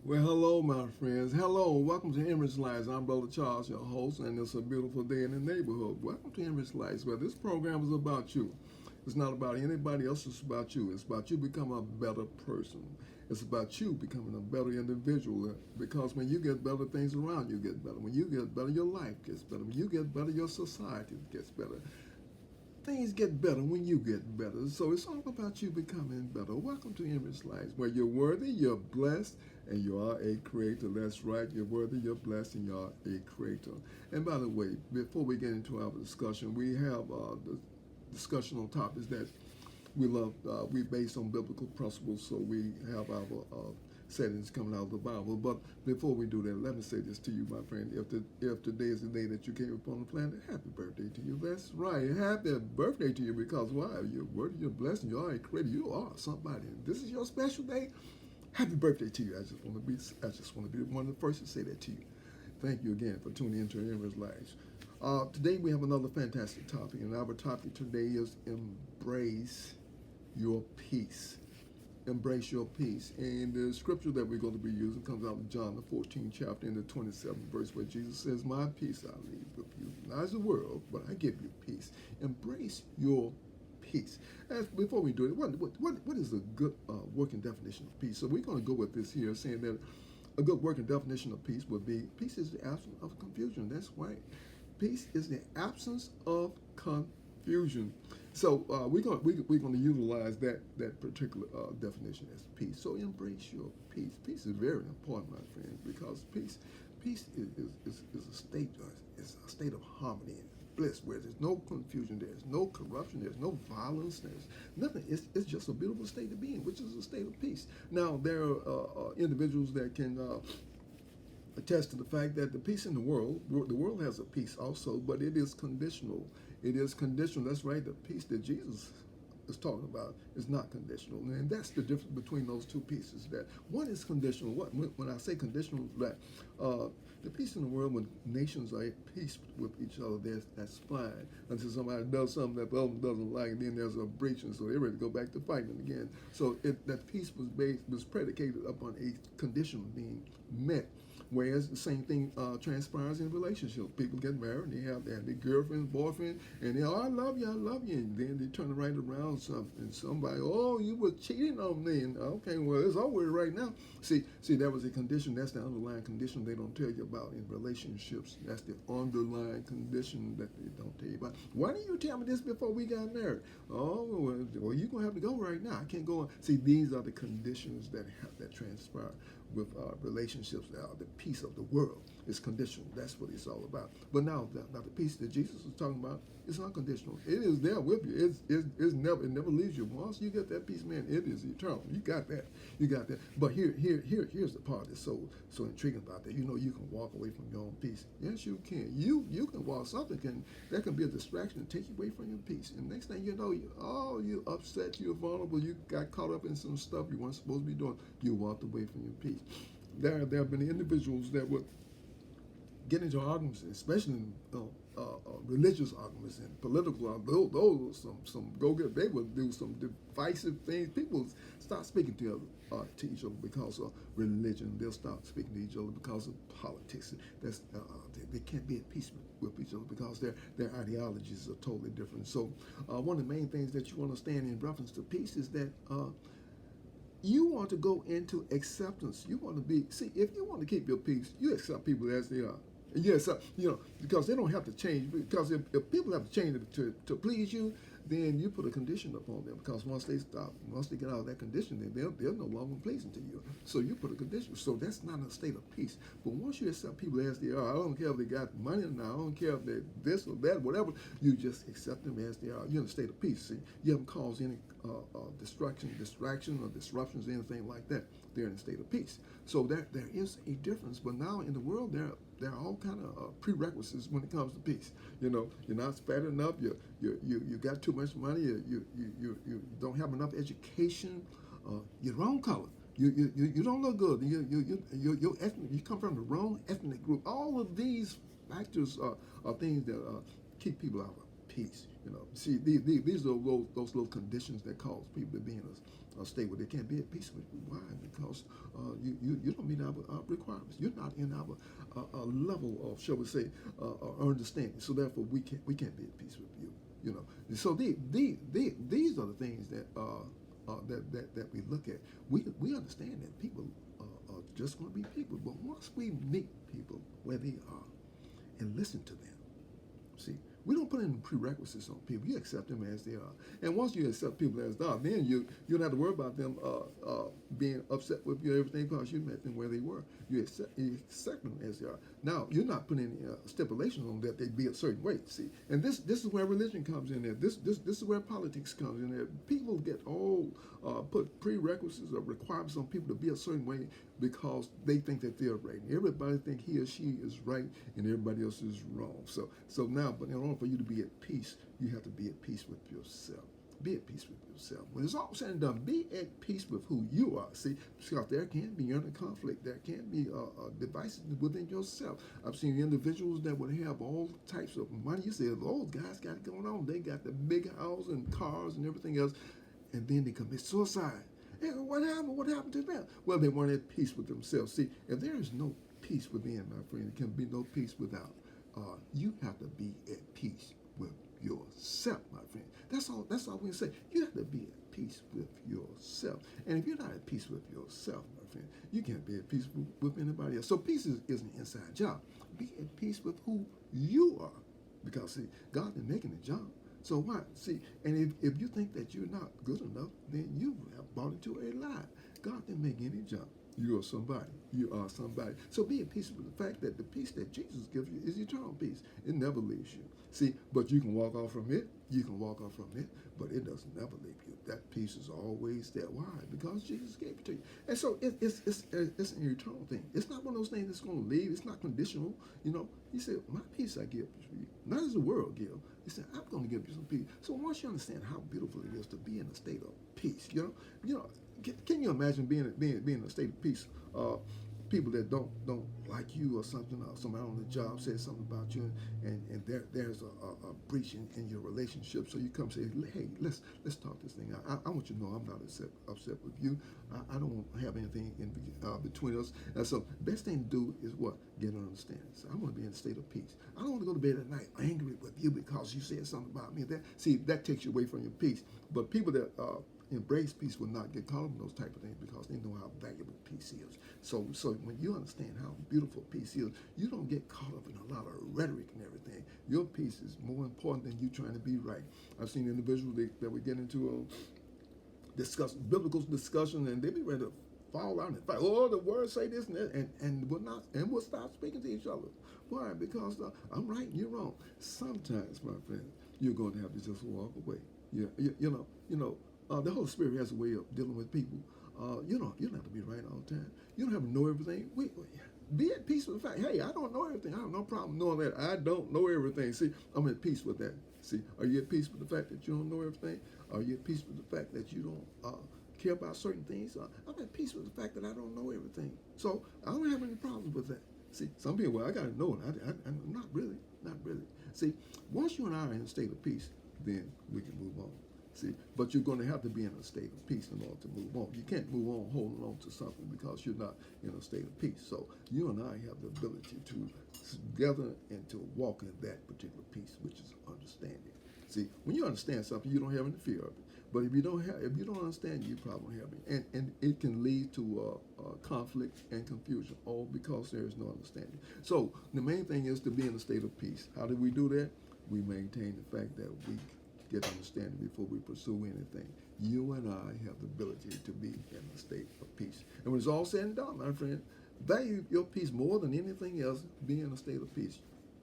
Well, hello, my friends. Hello, welcome to Emirates Lights. I'm Brother Charles, your host, and it's a beautiful day in the neighborhood. Welcome to Emirates Lights, where this program is about you. It's not about anybody else, it's about you. It's about you becoming a better person. It's about you becoming a better individual because when you get better, things around you get better. When you get better, your life gets better. When you get better, your society gets better. Things get better when you get better. So it's all about you becoming better. Welcome to Image Lives, where you're worthy, you're blessed, and you are a creator. That's right, you're worthy, you're blessed, and you're a creator. And by the way, before we get into our discussion, we have the discussion on topics that we love. We based on biblical principles, so we have our settings coming out of the Bible. But before we do that, let me say this to you, my friend. If today is the day that you came upon the planet, happy birthday to you. That's right, happy birthday to you because why? You're worthy, you're blessed, and you are a creator. You are somebody. This is your special day. Happy birthday to you. I just want to be one of the first to say that to you. Thank you again for tuning into Ember's Lives. Today we have another fantastic topic, and our topic today is embrace your peace. Embrace your peace. And the scripture that we're going to be using comes out of John, the 14th chapter, and the 27th verse, where Jesus says, "My peace I leave with you, not as the world, but I give you peace." Embrace your peace. Before we do it, what is a good working definition of peace? So we're going to go with this here, saying that a good working definition of peace would be peace is the absence of confusion. That's right. Peace is the absence of confusion. So we're going to utilize that particular definition as peace. So embrace your peace. Peace is very important, my friend, because peace is a state of harmony and bliss where there's no confusion, there's no corruption, there's no violence, there's nothing. It's just a beautiful state to be in, which is a state of peace. Now there are individuals that can attest to the fact that the world has a peace also, but it is conditional. It is conditional. That's right. The peace that Jesus is talking about is not conditional, and that's the difference between those two pieces. That one is conditional. When I say conditional, that the peace in the world, when nations are at peace with each other, that's fine until somebody does something that the other doesn't like, and then there's a breach, and so they're ready to go back to fighting again. So that peace was predicated upon a condition being met. Whereas the same thing transpires in relationships. People get married and they have their girlfriend, boyfriend, and they, "Oh, I love you, and then they turn right around and somebody, "Oh, you were cheating on me," and okay, well, it's over right now. See, that was a condition. That's the underlying condition they don't tell you about in relationships. That's the underlying condition that they don't tell you about. Why didn't you tell me this before we got married? Oh, well, you're gonna have to go right now. I can't go on. See, these are the conditions that transpire with relationships. The peace of the world is conditional. That's what it's all about. But now the peace that Jesus is talking about is unconditional. It is there with you. It never leaves you. Once you get that peace, man, it is eternal. You got that. But here's the part that's so intriguing about that. You know, you can walk away from your own peace. Yes, you can. You can walk. That can be a distraction and take you away from your peace. And next thing you know, you upset, you're vulnerable, you got caught up in some stuff you weren't supposed to be doing. You walked away from your peace. There have been individuals that would get into arguments, especially in religious arguments and political arguments. Those some go get. They would do some divisive things. People start speaking to each other because of religion. They'll start speaking to each other because of politics. They can't be at peace with each other because their ideologies are totally different. So one of the main things that you understand in reference to peace is that you want to go into acceptance. You want to if you want to keep your peace, you accept people as they are. Yes, because they don't have to change. Because if people have to change to please you, then you put a condition upon them. Because once they get out of that condition, then they're no longer pleasing to you. So you put a condition. So that's not a state of peace. But once you accept people as they are, I don't care if they got money or not. I don't care if they're this or that, whatever. You just accept them as they are. You're in a state of peace. See, you haven't caused any distraction or disruptions, anything like that. They're in a state of peace. So there is a difference. But now in the world, there are all kind of prerequisites when it comes to peace. You're not fat enough. You got too much money. You don't have enough education. You're the wrong color. You don't look good. You come from the wrong ethnic group. All of these factors are things that keep people out peace. See, these are those little conditions that cause people to be in a state where they can't be at peace with you. Why? Because you don't meet our requirements. You're not in our level of, shall we say, understanding. So therefore, we can't be at peace with you. So these are the things that that we look at. We understand that people are just going to be people, but once we meet people where they are and listen to them, see, we don't put in prerequisites on people. You accept them as they are. And once you accept people as they are, then you don't have to worry about them being upset with you, everything, because you met them where they were. You accept them as they are. Now, you're not putting any stipulations on that they be a certain way, see. And this is where religion comes in there. This is where politics comes in there. People get put prerequisites or requirements on people to be a certain way because they think that they're right. And everybody think he or she is right and everybody else is wrong. So now, but in order for you to be at peace, you have to be at peace with yourself. Be at peace with yourself. When it's all said and done, be at peace with who you are. See, because there can be inner conflict. There can be devices within yourself. I've seen individuals that would have all types of money. You say, those guys got it going on. They got the big house and cars and everything else, and then they commit suicide. And what happened? What happened to them? Well, they weren't at peace with themselves. See, if there is no peace within, my friend, there can be no peace without. You have to be at peace with yourself, my friend. That's all we say. You have to be at peace with yourself. And if you're not at peace with yourself, my friend, you can't be at peace with anybody else. So peace is an inside job. Be at peace with who you are. Because, see, God is making a job. So what? See, and if you think that you're not good enough, then you have bought into a lie. God didn't make any jump. You are somebody. You are somebody. So be at peace with the fact that the peace that Jesus gives you is eternal peace. It never leaves you. See, but you can walk off from it. You can walk off from it, but it does never leave you. That peace is always there. Why? Because Jesus gave it to you. And so it's an eternal thing. It's not one of those things that's going to leave. It's not conditional. He said, my peace I give you, not as the world gives. He said, I'm going to give you some peace. So once you understand how beautiful it is to be in a state of peace, can you imagine being in a state of peace? People that don't like you or something, or somebody on the job says something about you, and there's a breach in your relationship. So you come say, hey, let's talk this thing out. I want you to know I'm not upset with you. I don't have anything in between us. And so best thing to do is what? Get an understanding. So I want to be in a state of peace. I don't want to go to bed at night angry with you because you said something about me. That takes you away from your peace. But people that embrace peace will not get caught up in those type of things because they know how valuable peace is. So when you understand how beautiful peace is, you don't get caught up in a lot of rhetoric and everything. Your peace is more important than you trying to be right. I've seen individuals that we get into biblical discussion, and they be ready to fall out and fight. Oh, the words say this and that, and we'll stop speaking to each other. Why? Because I'm right and you're wrong. Sometimes, my friend, you're going to have to just walk away. The Holy Spirit has a way of dealing with people. You don't have to be right all the time. You don't have to know everything. Be at peace with the fact, hey, I don't know everything. I have no problem knowing that I don't know everything. See, I'm at peace with that. See, are you at peace with the fact that you don't know everything? Are you at peace with the fact that you don't care about certain things? I'm at peace with the fact that I don't know everything. So I don't have any problems with that. See, some people, well, I got to know it. I'm not really. See, once you and I are in a state of peace, then we can move on. See, but you're going to have to be in a state of peace in order to move on. You can't move on holding on to something because you're not in a state of peace. So you and I have the ability to together and to walk in that particular peace, which is understanding. See, when you understand something, you don't have any fear of it. But if you don't understand, you probably have it, and it can lead to conflict and confusion, all because there is no understanding. So the main thing is to be in a state of peace. How do we do that? We maintain the fact that we get understanding before we pursue anything. You and I have the ability to be in a state of peace. And when it's all said and done, my friend, value your peace more than anything else. Be in a state of peace.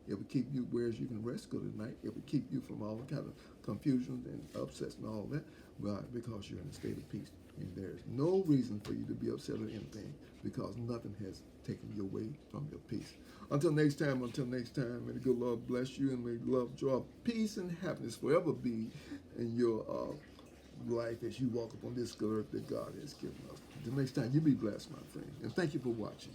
It will keep you where you can rest good at night. It will keep you from all kind of confusions and upsets and all that. Why? Because you're in a state of peace. And there's no reason for you to be upset or anything because nothing has taken you away from your peace. Until next time, may the good Lord bless you, and may love, joy, peace, and happiness forever be in your life as you walk upon this good earth that God has given us. Until next time, you be blessed, my friend. And thank you for watching.